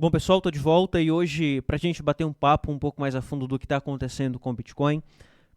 Bom, pessoal, estou de volta e hoje, para a gente bater um papo um pouco mais a fundo do que está acontecendo com o Bitcoin,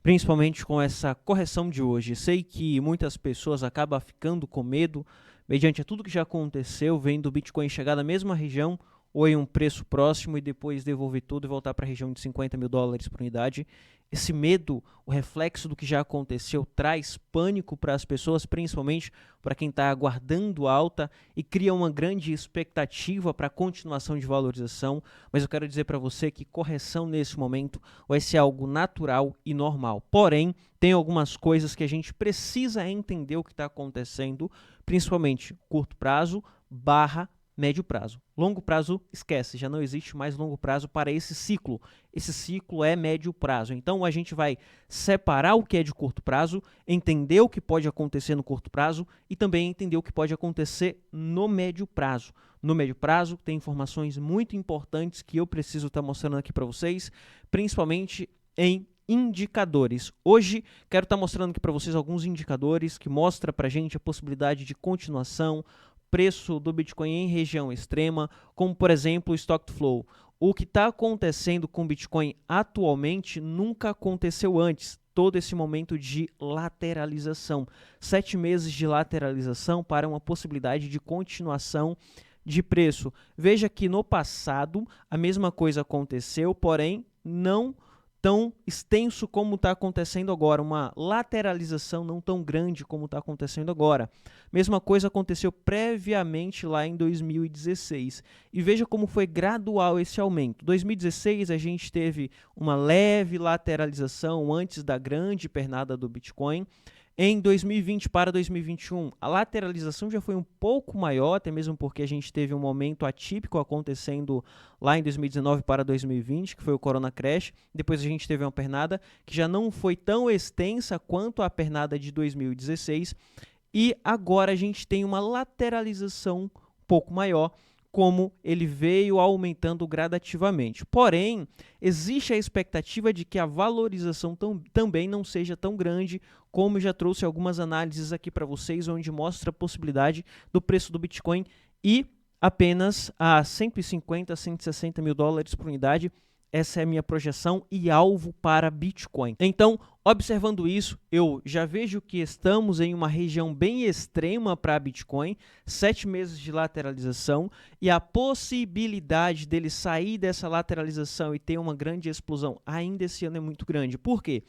principalmente com essa correção de hoje. Sei que muitas pessoas acabam ficando com medo, mediante tudo que já aconteceu, vendo o Bitcoin chegar na mesma região ou em um preço próximo e depois devolver tudo e voltar para a região de 50 mil dólares por unidade. Esse medo, o reflexo do que já aconteceu, traz pânico para as pessoas, principalmente para quem está aguardando alta e cria uma grande expectativa para a continuação de valorização. Mas eu quero dizer para você que correção nesse momento vai ser algo natural e normal. Porém, tem algumas coisas que a gente precisa entender o que está acontecendo, principalmente curto prazo barra médio prazo. Longo prazo, esquece, já não existe mais longo prazo para esse ciclo. Esse ciclo é médio prazo. Então, a gente vai separar o que é de curto prazo, entender o que pode acontecer no curto prazo e também entender o que pode acontecer no médio prazo. No médio prazo, tem informações muito importantes que eu preciso estar mostrando aqui para vocês, principalmente em indicadores. Hoje, quero estar mostrando aqui para vocês alguns indicadores que mostram para a gente a possibilidade de continuação, preço do Bitcoin em região extrema, como por exemplo o Stock Flow. O que está acontecendo com o Bitcoin atualmente nunca aconteceu antes. Todo esse momento de lateralização. 7 meses de lateralização para uma possibilidade de continuação de preço. Veja que no passado a mesma coisa aconteceu, porém não tão extenso como está acontecendo agora, uma lateralização não tão grande como está acontecendo agora. Mesma coisa aconteceu previamente lá em 2016. E veja como foi gradual esse aumento. Em 2016 a gente teve uma leve lateralização antes da grande pernada do Bitcoin. Em 2020 para 2021, a lateralização já foi um pouco maior, até mesmo porque a gente teve um momento atípico acontecendo lá em 2019 para 2020, que foi o Corona Crash. Depois a gente teve uma pernada que já não foi tão extensa quanto a pernada de 2016. E agora a gente tem uma lateralização um pouco maior, como ele veio aumentando gradativamente. Porém, existe a expectativa de que a valorização também não seja tão grande, como já trouxe algumas análises aqui para vocês, onde mostra a possibilidade do preço do Bitcoin ir apenas a 150, 160 mil dólares por unidade. Essa é a minha projeção e alvo para Bitcoin. Então, observando isso, eu já vejo que estamos em uma região bem extrema para Bitcoin, 7 meses de lateralização, e a possibilidade dele sair dessa lateralização e ter uma grande explosão ainda esse ano é muito grande. Por quê?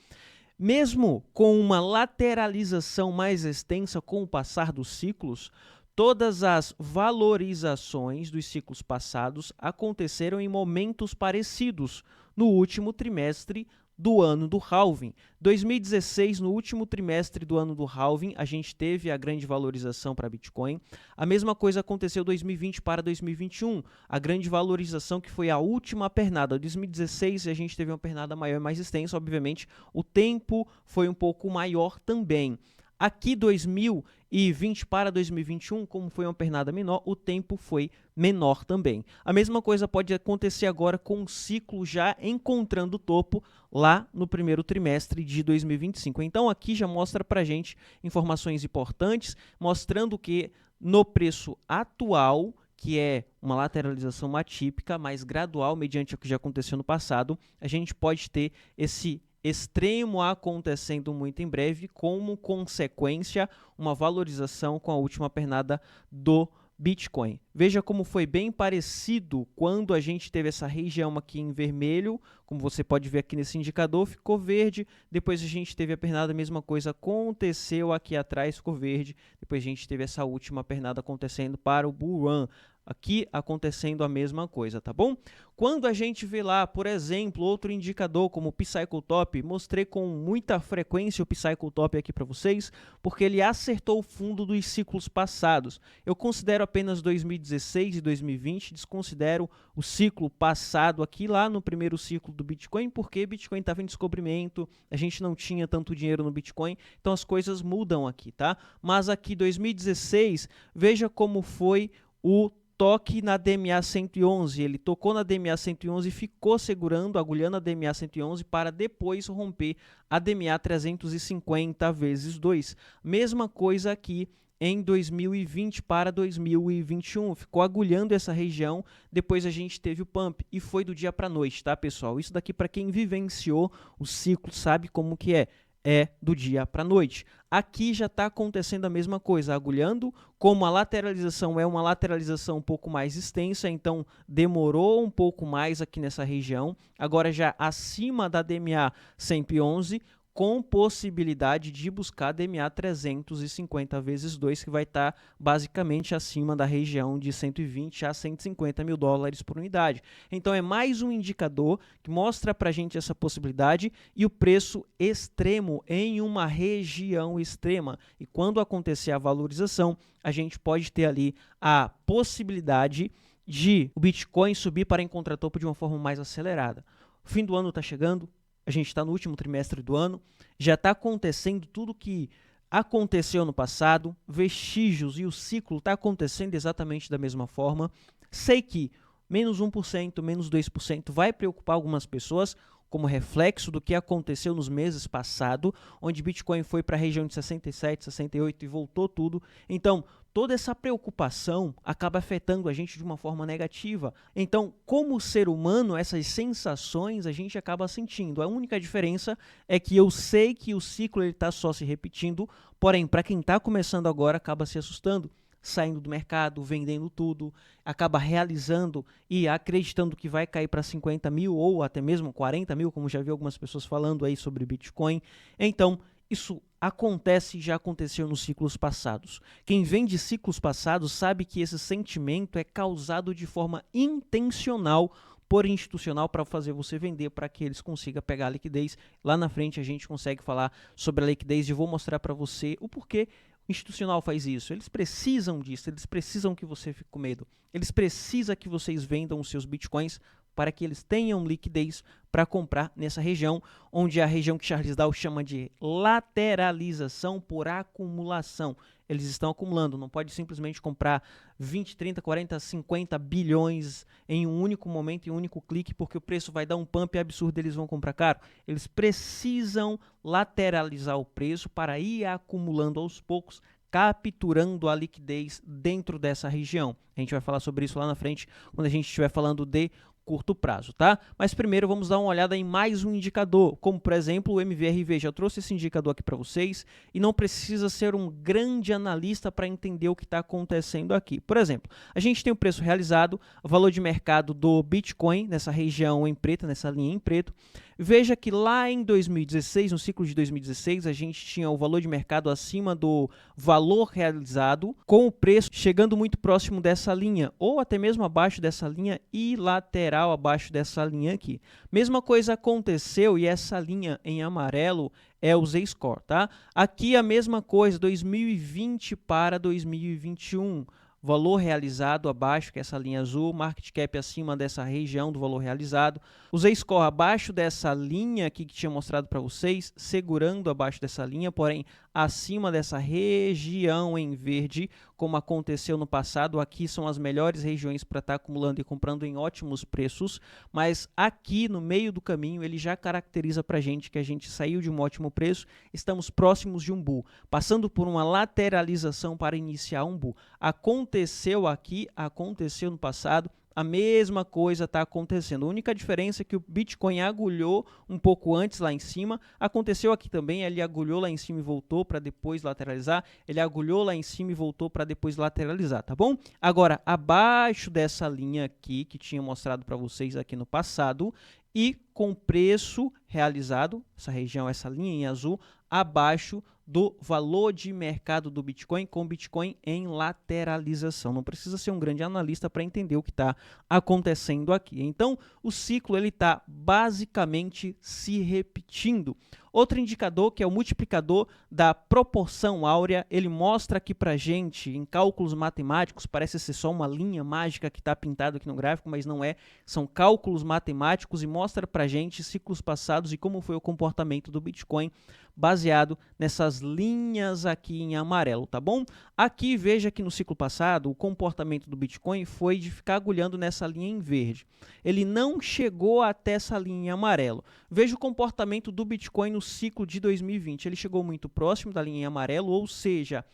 Mesmo com uma lateralização mais extensa com o passar dos ciclos, todas as valorizações dos ciclos passados aconteceram em momentos parecidos no último trimestre do ano do halving. 2016, no último trimestre do ano do halving, a gente teve a grande valorização para Bitcoin. A mesma coisa aconteceu em 2020 para 2021, a grande valorização que foi a última pernada. Em 2016 a gente teve uma pernada maior e mais extensa, obviamente o tempo foi um pouco maior também. Aqui 2020 para 2021, como foi uma pernada menor, o tempo foi menor também. A mesma coisa pode acontecer agora com o ciclo já encontrando o topo lá no primeiro trimestre de 2025. Então aqui já mostra para a gente informações importantes, mostrando que no preço atual, que é uma lateralização atípica, mais gradual, mediante o que já aconteceu no passado, a gente pode ter esse extremo acontecendo muito em breve, como consequência, uma valorização com a última pernada do Bitcoin. Veja como foi bem parecido quando a gente teve essa região aqui em vermelho, como você pode ver aqui nesse indicador, ficou verde, depois a gente teve a pernada, a mesma coisa aconteceu aqui atrás, ficou verde, depois a gente teve essa última pernada acontecendo para o Bull Run, aqui acontecendo a mesma coisa, tá bom? Quando a gente vê lá, por exemplo, outro indicador como o P-Cycle Top, mostrei com muita frequência o P-Cycle Top aqui para vocês, porque ele acertou o fundo dos ciclos passados. Eu considero apenas 2016 e 2020, desconsidero o ciclo passado aqui lá no primeiro ciclo do Bitcoin, porque Bitcoin estava em descobrimento, a gente não tinha tanto dinheiro no Bitcoin, então as coisas mudam aqui, tá? Mas aqui 2016, veja como foi o toque na DMA 111, ele tocou na DMA 111 e ficou segurando, agulhando a DMA 111 para depois romper a DMA 350 vezes 2. Mesma coisa aqui em 2020 para 2021. Ficou agulhando essa região, depois a gente teve o pump e foi do dia para a noite, tá, pessoal? Isso daqui para quem vivenciou o ciclo sabe como que é do dia para a noite. Aqui já está acontecendo a mesma coisa, agulhando, como a lateralização é uma lateralização um pouco mais extensa, então demorou um pouco mais aqui nessa região, agora já acima da DMA 111, com possibilidade de buscar DMA 350 vezes 2, que vai estar basicamente acima da região de 120 a 150 mil dólares por unidade. Então é mais um indicador que mostra para a gente essa possibilidade e o preço extremo em uma região extrema. E quando acontecer a valorização, a gente pode ter ali a possibilidade de o Bitcoin subir para encontrar topo de uma forma mais acelerada. O fim do ano está chegando. A gente está no último trimestre do ano, já está acontecendo tudo que aconteceu no passado, vestígios e o ciclo está acontecendo exatamente da mesma forma. Sei que menos 1%, menos 2% vai preocupar algumas pessoas, como reflexo do que aconteceu nos meses passados, onde Bitcoin foi para a região de 67, 68 e voltou tudo. Então, toda essa preocupação acaba afetando a gente de uma forma negativa. Então, como ser humano, essas sensações a gente acaba sentindo. A única diferença é que eu sei que o ciclo está só se repetindo, porém, para quem está começando agora, acaba se assustando, saindo do mercado, vendendo tudo, acaba realizando e acreditando que vai cair para 50 mil ou até mesmo 40 mil, como já vi algumas pessoas falando aí sobre Bitcoin. Então, isso acontece e já aconteceu nos ciclos passados. Quem vem de ciclos passados sabe que esse sentimento é causado de forma intencional por institucional para fazer você vender, para que eles consigam pegar a liquidez. Lá na frente a gente consegue falar sobre a liquidez e vou mostrar para você o porquê o institucional faz isso. Eles precisam disso, eles precisam que você fique com medo. Eles precisam que vocês vendam os seus bitcoins para que eles tenham liquidez para comprar nessa região, onde é a região que Charles Dow chama de lateralização por acumulação. Eles estão acumulando, não pode simplesmente comprar 20, 30, 40, 50 bilhões em um único momento, em um único clique, porque o preço vai dar um pump absurdo e eles vão comprar caro. Eles precisam lateralizar o preço para ir acumulando aos poucos, capturando a liquidez dentro dessa região. A gente vai falar sobre isso lá na frente, quando a gente estiver falando de curto prazo, tá? Mas primeiro vamos dar uma olhada em mais um indicador, como por exemplo o MVRV. Já trouxe esse indicador aqui para vocês e não precisa ser um grande analista para entender o que está acontecendo aqui. Por exemplo, a gente tem o preço realizado, o valor de mercado do Bitcoin nessa região em preto, nessa linha em preto. Veja que lá em 2016, no ciclo de 2016, a gente tinha o valor de mercado acima do valor realizado, com o preço chegando muito próximo dessa linha, ou até mesmo abaixo dessa linha e lateral abaixo dessa linha aqui. Mesma coisa aconteceu e essa linha em amarelo é o Z-Score, tá? Aqui a mesma coisa, 2020 para 2021. Valor realizado abaixo, que é essa linha azul, market cap acima dessa região do valor realizado. O Z-Score abaixo dessa linha aqui que tinha mostrado para vocês, segurando abaixo dessa linha, porém acima dessa região em verde, como aconteceu no passado. Aqui são as melhores regiões para estar acumulando e comprando em ótimos preços, mas aqui no meio do caminho ele já caracteriza para a gente que a gente saiu de um ótimo preço, estamos próximos de um bull, passando por uma lateralização para iniciar um bull. Aconteceu aqui, aconteceu no passado, a mesma coisa está acontecendo. A única diferença é que o Bitcoin agulhou um pouco antes lá em cima. Aconteceu aqui também, ele agulhou lá em cima e voltou para depois lateralizar. Ele agulhou lá em cima e voltou para depois lateralizar, tá bom? Agora, abaixo dessa linha aqui, que tinha mostrado para vocês aqui no passado, e com preço realizado, essa região, essa linha em azul, abaixo do valor de mercado do Bitcoin, com Bitcoin em lateralização. Não precisa ser um grande analista para entender o que está acontecendo aqui. Então, o ciclo ele está basicamente se repetindo. Outro indicador, que é o multiplicador da proporção áurea, ele mostra aqui para a gente, em cálculos matemáticos, parece ser só uma linha mágica que está pintada aqui no gráfico, mas não é. São cálculos matemáticos e mostra para a gente ciclos passados e como foi o comportamento do Bitcoin baseado nessas linhas aqui em amarelo, tá bom? Aqui, veja que no ciclo passado, o comportamento do Bitcoin foi de ficar agulhando nessa linha em verde. Ele não chegou até essa linha em amarelo. Veja o comportamento do Bitcoin no ciclo de 2020. Ele chegou muito próximo da linha em amarelo, ou seja,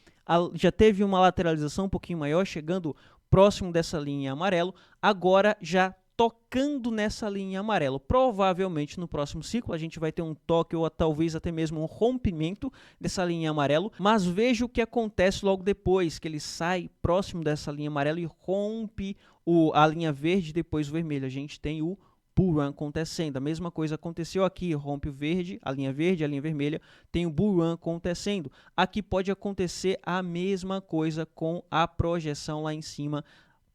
já teve uma lateralização um pouquinho maior, chegando próximo dessa linha em amarelo, agora já tocando nessa linha em amarelo. Provavelmente no próximo ciclo a gente vai ter um toque ou talvez até mesmo um rompimento dessa linha em amarelo, mas veja o que acontece logo depois, que ele sai próximo dessa linha amarela e rompe a linha verde e depois o vermelho. A gente tem o bull run acontecendo. A mesma coisa aconteceu aqui, rompe o verde, a linha vermelha, tem o bull run acontecendo. Aqui pode acontecer a mesma coisa com a projeção lá em cima,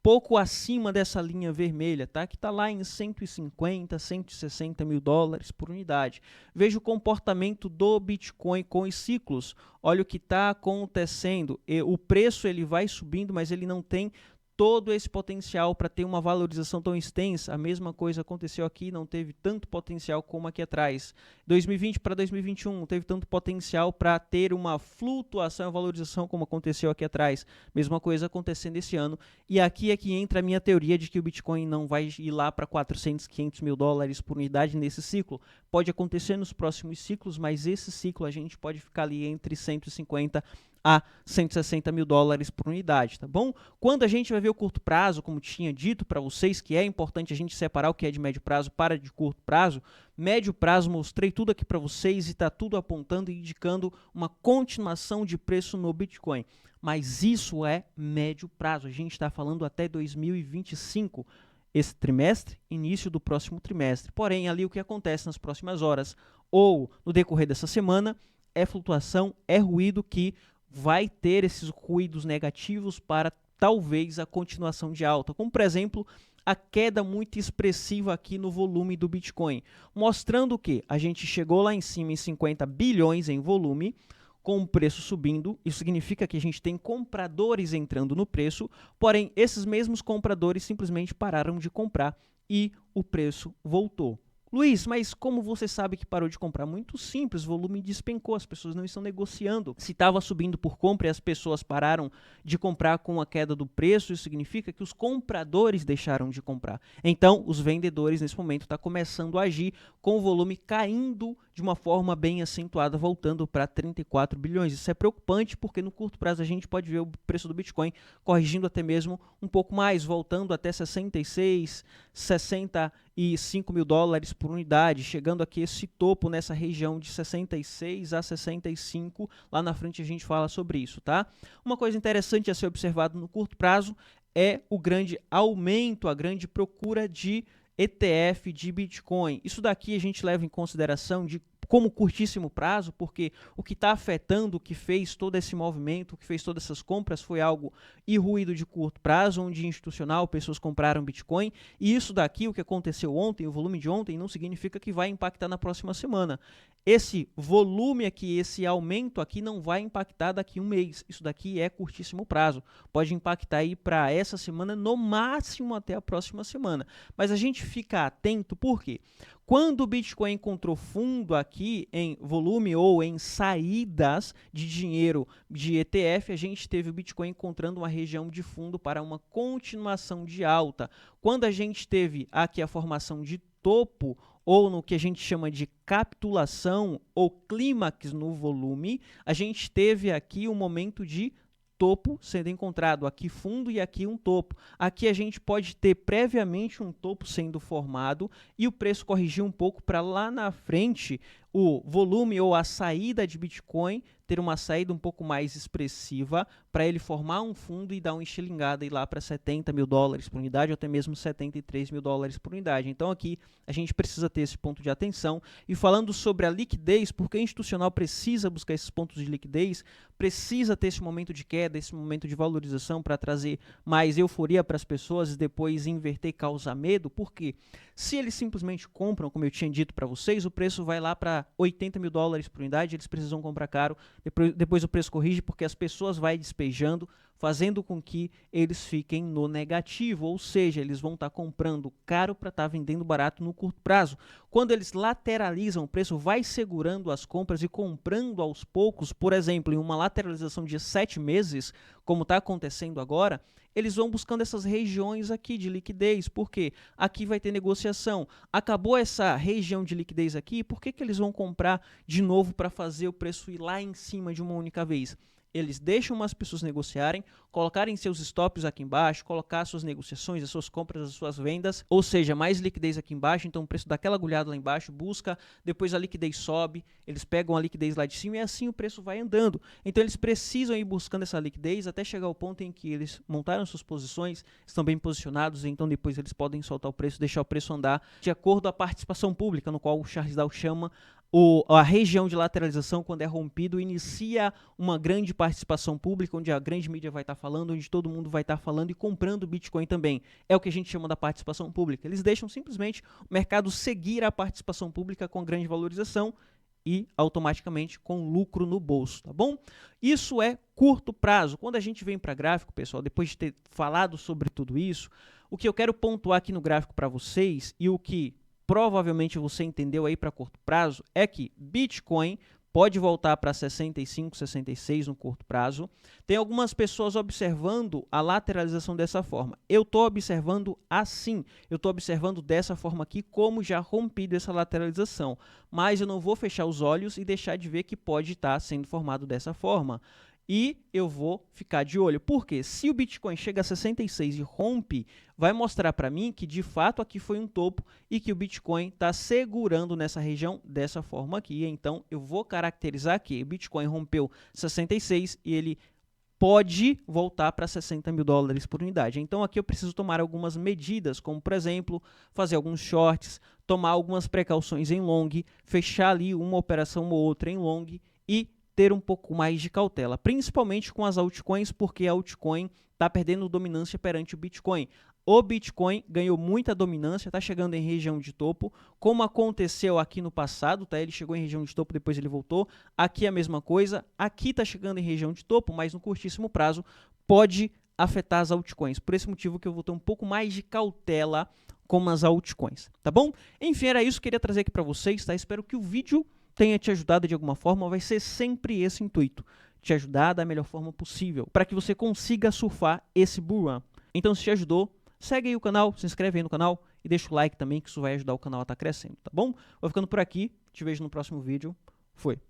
pouco acima dessa linha vermelha, tá? Que está lá em 150, 160 mil dólares por unidade. Veja o comportamento do Bitcoin com os ciclos. Olha o que está acontecendo. O preço ele vai subindo, mas ele não tem todo esse potencial para ter uma valorização tão extensa. A mesma coisa aconteceu aqui, não teve tanto potencial como aqui atrás. 2020 para 2021 não teve tanto potencial para ter uma flutuação e valorização como aconteceu aqui atrás. Mesma coisa acontecendo esse ano. E aqui é que entra a minha teoria de que o Bitcoin não vai ir lá para 400, 500 mil dólares por unidade nesse ciclo. Pode acontecer nos próximos ciclos, mas esse ciclo a gente pode ficar ali entre 150 a 160 mil dólares por unidade, tá bom? Quando a gente vai ver o curto prazo, como tinha dito para vocês, que é importante a gente separar o que é de médio prazo para de curto prazo, médio prazo mostrei tudo aqui para vocês e está tudo apontando e indicando uma continuação de preço no Bitcoin. Mas isso é médio prazo, a gente está falando até 2025, esse trimestre, início do próximo trimestre. Porém, ali o que acontece nas próximas horas ou no decorrer dessa semana é flutuação, é ruído que vai ter esses ruídos negativos para talvez a continuação de alta, como por exemplo a queda muito expressiva aqui no volume do Bitcoin, mostrando que a gente chegou lá em cima em 50 bilhões em volume, com o preço subindo. Isso significa que a gente tem compradores entrando no preço, porém esses mesmos compradores simplesmente pararam de comprar e o preço voltou. Luiz, mas como você sabe que parou de comprar? Muito simples, o volume despencou, as pessoas não estão negociando. Se estava subindo por compra e as pessoas pararam de comprar com a queda do preço, isso significa que os compradores deixaram de comprar. Então, os vendedores nesse momento estão começando a agir com o volume caindo de uma forma bem acentuada, voltando para 34 bilhões. Isso é preocupante porque no curto prazo a gente pode ver o preço do Bitcoin corrigindo até mesmo um pouco mais, voltando até 66, 65 mil dólares por unidade, chegando aqui esse topo nessa região de 66 a 65, lá na frente a gente fala sobre isso, tá? Uma coisa interessante a ser observado no curto prazo é o grande aumento, a grande procura de ETF de Bitcoin. Isso daqui a gente leva em consideração de como curtíssimo prazo, porque o que está afetando, o que fez todo esse movimento, o que fez todas essas compras foi algo e ruído de curto prazo, onde institucional, pessoas compraram Bitcoin, e isso daqui, o que aconteceu ontem, o volume de ontem, não significa que vai impactar na próxima semana. Esse volume aqui, esse aumento aqui não vai impactar daqui a um mês, isso daqui é curtíssimo prazo, pode impactar aí para essa semana, no máximo até a próxima semana, mas a gente fica atento, por quê? Quando o Bitcoin encontrou fundo aqui em volume ou em saídas de dinheiro de ETF, a gente teve o Bitcoin encontrando uma região de fundo para uma continuação de alta. Quando a gente teve aqui a formação de topo, ou no que a gente chama de capitulação ou clímax no volume, a gente teve aqui um momento de topo sendo encontrado, aqui fundo e aqui um topo. Aqui a gente pode ter previamente um topo sendo formado e o preço corrigir um pouco para lá na frente o volume ou a saída de Bitcoin ter uma saída um pouco mais expressiva para ele formar um fundo e dar uma estilingada e ir lá para 70 mil dólares por unidade ou até mesmo 73 mil dólares por unidade. Então aqui a gente precisa ter esse ponto de atenção. E falando sobre a liquidez, porque o institucional precisa buscar esses pontos de liquidez, precisa ter esse momento de queda, esse momento de valorização para trazer mais euforia para as pessoas e depois inverter e causar medo, porque se eles simplesmente compram, como eu tinha dito para vocês, o preço vai lá para 80 mil dólares por unidade, eles precisam comprar caro, depois o preço corrige porque as pessoas vão despejando, fazendo com que eles fiquem no negativo, ou seja, eles vão estar comprando caro para estar vendendo barato no curto prazo. Quando eles lateralizam, o preço vai segurando as compras e comprando aos poucos, por exemplo, em uma lateralização de 7 meses, como está acontecendo agora, eles vão buscando essas regiões aqui de liquidez, porque aqui vai ter negociação. Acabou essa região de liquidez aqui, por que eles vão comprar de novo para fazer o preço ir lá em cima de uma única vez? Eles deixam as pessoas negociarem, colocarem seus stops aqui embaixo, colocar suas negociações, as suas compras, as suas vendas, ou seja, mais liquidez aqui embaixo, então o preço dá aquela agulhada lá embaixo, busca, depois a liquidez sobe, eles pegam a liquidez lá de cima e assim o preço vai andando. Então eles precisam ir buscando essa liquidez até chegar ao ponto em que eles montaram suas posições, estão bem posicionados, então depois eles podem soltar o preço, deixar o preço andar de acordo com a participação pública, no qual o Charles Dow chama a região de lateralização. Quando é rompido, inicia uma grande participação pública, onde a grande mídia vai estar falando, onde todo mundo vai estar falando e comprando Bitcoin também. É o que a gente chama da participação pública. Eles deixam simplesmente o mercado seguir a participação pública com grande valorização e automaticamente com lucro no bolso, tá bom? Isso é curto prazo. Quando a gente vem para gráfico, pessoal, depois de ter falado sobre tudo isso, o que eu quero pontuar aqui no gráfico para vocês e o que provavelmente você entendeu aí para curto prazo é que Bitcoin pode voltar para 65, 66 no curto prazo. Tem algumas pessoas observando a lateralização dessa forma. Eu estou observando assim, eu estou observando dessa forma aqui como já rompido essa lateralização, mas eu não vou fechar os olhos e deixar de ver que pode estar sendo formado dessa forma. E eu vou ficar de olho, porque se o Bitcoin chega a 66 e rompe, vai mostrar para mim que de fato aqui foi um topo e que o Bitcoin está segurando nessa região dessa forma aqui. Então eu vou caracterizar que o Bitcoin rompeu 66 e ele pode voltar para 60 mil dólares por unidade. Então aqui eu preciso tomar algumas medidas, como por exemplo, fazer alguns shorts, tomar algumas precauções em long, fechar ali uma operação ou outra em long e ter um pouco mais de cautela, principalmente com as altcoins, porque a altcoin está perdendo dominância perante o Bitcoin. O Bitcoin ganhou muita dominância, está chegando em região de topo, como aconteceu aqui no passado, tá? Ele chegou em região de topo, depois ele voltou. Aqui a mesma coisa, aqui está chegando em região de topo, mas no curtíssimo prazo pode afetar as altcoins. Por esse motivo que eu vou ter um pouco mais de cautela com as altcoins, tá bom? Enfim, era isso que eu queria trazer aqui para vocês, tá? Espero que o vídeo tenha te ajudado de alguma forma. Vai ser sempre esse o intuito, te ajudar da melhor forma possível, para que você consiga surfar esse bull run. Então, se te ajudou, segue aí o canal, se inscreve aí no canal e deixa o like também, que isso vai ajudar o canal a estar crescendo, tá bom? Vou ficando por aqui, te vejo no próximo vídeo. Fui!